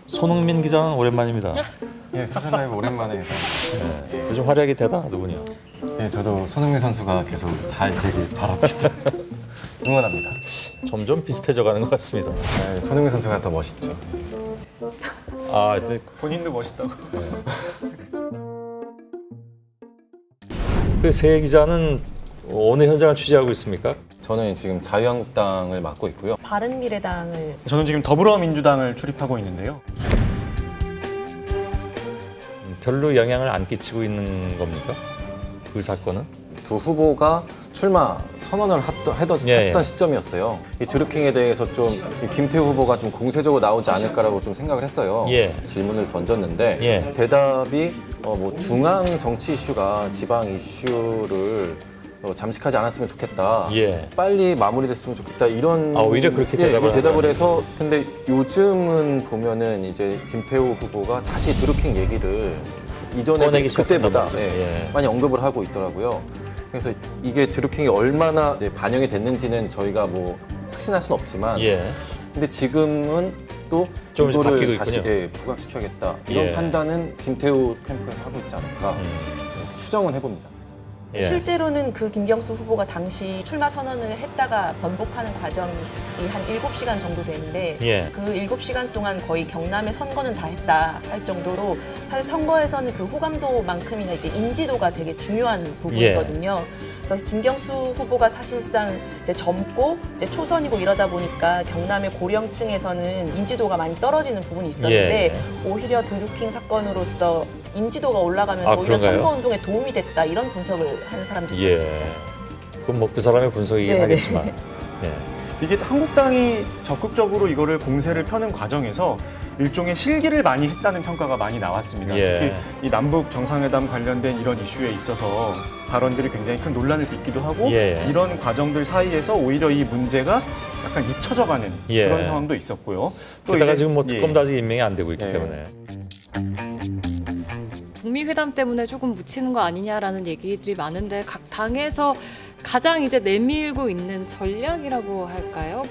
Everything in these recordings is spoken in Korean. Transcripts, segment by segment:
손흥민 기자는 오랜만입니다. 예, 소셜 라이브 오랜만에. 네, 요즘 활약이 대단하더군요. 예, 저도 손흥민 선수가 계속 잘 되길 바랍니다. 응원합니다. 점점 비슷해져가는 것 같습니다. 네, 손흥민 선수가 더 멋있죠. 아, 네. 본인도 멋있다고. 그 새 기자는 어느 현장을 취재하고 있습니까? 저는 지금 자유한국당을 맡고 있고요. 바른미래당을 저는 지금 더불어민주당을 출입하고 있는데요. 별로 영향을 안 끼치고 있는 겁니까? 그 사건은? 두 후보가 출마 선언을 했던 시점이었어요. 이 드루킹에 대해서 좀 김태우 후보가 좀 공세적으로 나오지 않을까라고 좀 생각을 했어요. 질문을 던졌는데 대답이 뭐 중앙 정치 이슈가 지방 이슈를 잠식하지 않았으면 좋겠다. 빨리 마무리됐으면 좋겠다. 이런 오히려 그렇게 대답을 해서 근데 요즘은 보면은 이제 김태우 후보가 다시 드루킹 얘기를 이전에 그때보다 많이 언급을 하고 있더라고요. 그래서 이게 드루킹이 얼마나 이제 반영이 됐는지는 저희가 뭐 확신할 수는 없지만 근데 지금은 또 이거를 다시 부각시켜야겠다. 이런 판단은 김태우 캠프에서 하고 있지 않을까 추정은 해봅니다. 실제로는 그 김경수 후보가 당시 출마 선언을 했다가 번복하는 과정이 한 7시간 정도 되는데 그 7시간 동안 거의 경남의 선거는 다 했다 할 정도로 사실 선거에서는 그 호감도만큼이나 이제 인지도가 되게 중요한 부분이거든요. 그래서 김경수 후보가 사실상 이제 젊고 이제 초선이고 이러다 보니까 경남의 고령층에서는 인지도가 많이 떨어지는 부분이 있었는데 오히려 드루킹 사건으로서 인지도가 올라가면서 오히려 선거운동에 도움이 됐다 이런 분석을 하는 사람도 있었어요. 그건 뭐 그 사람의 분석이긴 하겠지만 이게 한국당이 적극적으로 이거를 공세를 펴는 과정에서 일종의 실기를 많이 했다는 평가가 많이 나왔습니다. 특히 이 남북 정상회담 관련된 이런 이슈에 있어서 발언들이 굉장히 큰 논란을 빚기도 하고 이런 과정들 사이에서 오히려 이 문제가 약간 잊혀져가는 그런 상황도 있었고요. 또 게다가 지금 뭐 특검도 아직 임명이 안 되고 있기 때문에. 북미 회담 때문에 조금 묻히는 거 아니냐라는 얘기들이 많은데 각 당에서 가장 이제 내밀고 있는 전략이라고 할까요?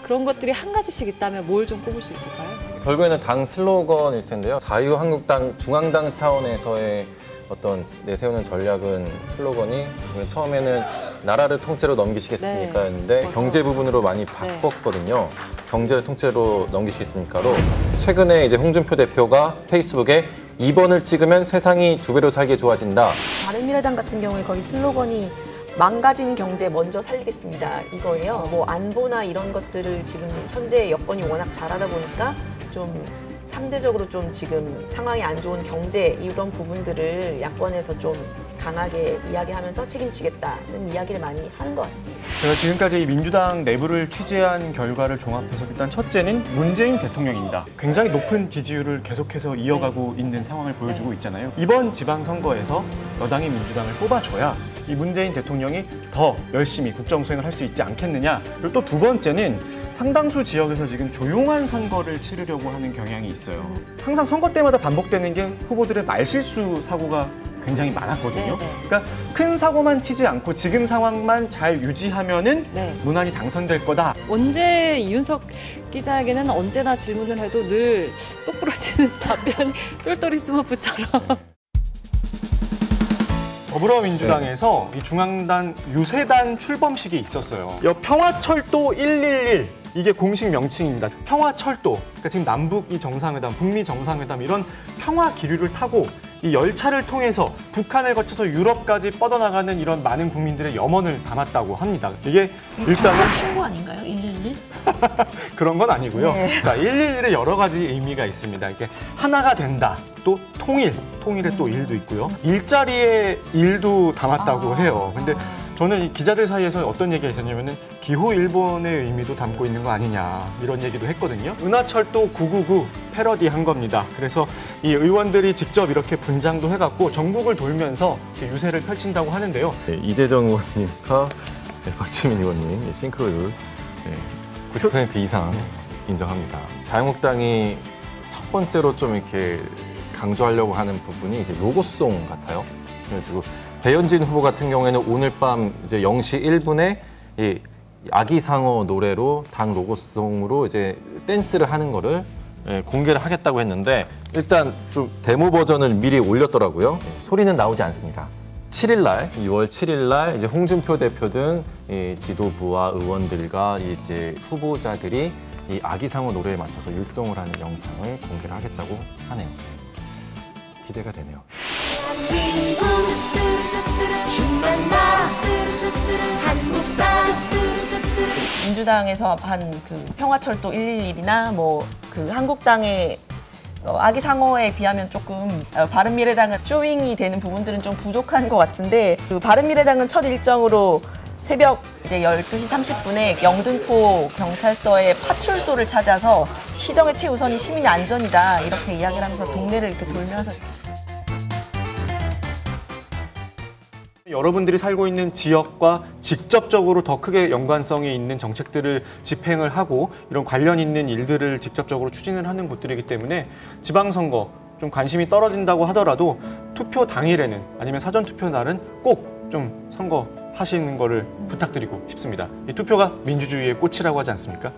그런 것들이 한 가지씩 있다면 뭘 좀 꼽을 수 있을까요? 결국에는 당 슬로건일 텐데요. 자유한국당 중앙당 차원에서의 어떤 내세우는 전략은 슬로건이 처음에는 나라를 통째로 넘기시겠습니까 했는데 경제 부분으로 많이 바꿨거든요. 경제를 통째로 넘기시겠습니까로 최근에 이제 홍준표 대표가 페이스북에 2번을 찍으면 세상이 2배로 살기 좋아진다. 바른미래당 같은 경우에 거의 슬로건이 망가진 경제 먼저 살리겠습니다 이거예요. 뭐 안보나 이런 것들을 지금 현재 여건이 워낙 잘하다 보니까 좀 상대적으로 좀 지금 상황이 안 좋은 경제 이런 부분들을 야권에서 좀 강하게 이야기하면서 책임지겠다는 이야기를 많이 하는 것 같습니다. 제가 지금까지 이 민주당 내부를 취재한 결과를 종합해서 일단 첫째는 문재인 대통령입니다. 굉장히 높은 지지율을 계속해서 이어가고 있는 상황을 보여주고 있잖아요. 이번 지방선거에서 여당이 민주당을 뽑아줘야 이 문재인 대통령이 더 열심히 국정수행을 할 수 있지 않겠느냐. 그리고 또 두 번째는 상당수 지역에서 지금 조용한 선거를 치르려고 하는 경향이 있어요. 항상 선거 때마다 반복되는 게 후보들의 말실수 사고가 굉장히 많았거든요. 그러니까 큰 사고만 치지 않고 지금 상황만 잘 유지하면은 무난히 당선될 거다. 언제 이윤석 기자에게는 언제나 질문을 해도 늘 똑부러지는 답변이 똘똘이 스머프처럼. 더불어민주당에서 이 중앙당 유세단 출범식이 있었어요. 평화철도 111 이게 공식 명칭입니다. 평화철도, 그러니까 지금 남북이 정상회담, 북미 정상회담 이런 평화 기류를 타고 이 열차를 통해서 북한을 거쳐서 유럽까지 뻗어나가는 이런 많은 국민들의 염원을 담았다고 합니다. 이게 일단은 신고 아닌가요? 111? 그런 건 아니고요. 자, 111에 여러 가지 의미가 있습니다. 이렇게 하나가 된다, 또 통일의 또 일도 있고요. 일자리의 일도 담았다고 해요. 근데 저는 이 기자들 사이에서 어떤 얘기가 있었냐면은 기호일본의 의미도 담고 있는 거 아니냐 이런 얘기도 했거든요. 은하철도 999 패러디한 겁니다. 그래서 이 의원들이 직접 이렇게 분장도 해갖고 전국을 돌면서 유세를 펼친다고 하는데요. 이재정 의원님과 박지민 의원님 싱크로율 90% 이상 인정합니다. 자유한국당이 첫 번째로 좀 이렇게 강조하려고 하는 부분이 이제 로고송 같아요. 그래가지고 배현진 후보 같은 경우에는 오늘 밤 이제 0시 1분에 이 아기상어 노래로 당 로고송으로 이제 댄스를 하는 거를 공개를 하겠다고 했는데 일단 좀 데모 버전을 미리 올렸더라고요. 소리는 나오지 않습니다. 7일 날, 6월 7일 날 이제 홍준표 대표 등 이 지도부와 의원들과 이제 후보자들이 이 아기상어 노래에 맞춰서 율동을 하는 영상을 공개를 하겠다고 하네요. 기대가 되네요. 민주당에서 한 그 평화철도 111이나 뭐 그 한국당의 아기상어에 비하면 조금 바른미래당은 쇼윙이 되는 부분들은 좀 부족한 것 같은데 그 바른미래당은 첫 일정으로 새벽 이제 12시 30분에 영등포 경찰서에 파출소를 찾아서 시정의 최우선이 시민의 안전이다 이렇게 이야기를 하면서 동네를 이렇게 돌면서 여러분들이 살고 있는 지역과 직접적으로 더 크게 연관성이 있는 정책들을 집행을 하고 이런 관련 있는 일들을 직접적으로 추진을 하는 곳들이기 때문에 지방선거 좀 관심이 떨어진다고 하더라도 투표 당일에는 아니면 사전투표 날은 꼭 좀 선거하시는 거를 부탁드리고 싶습니다. 이 투표가 민주주의의 꽃이라고 하지 않습니까?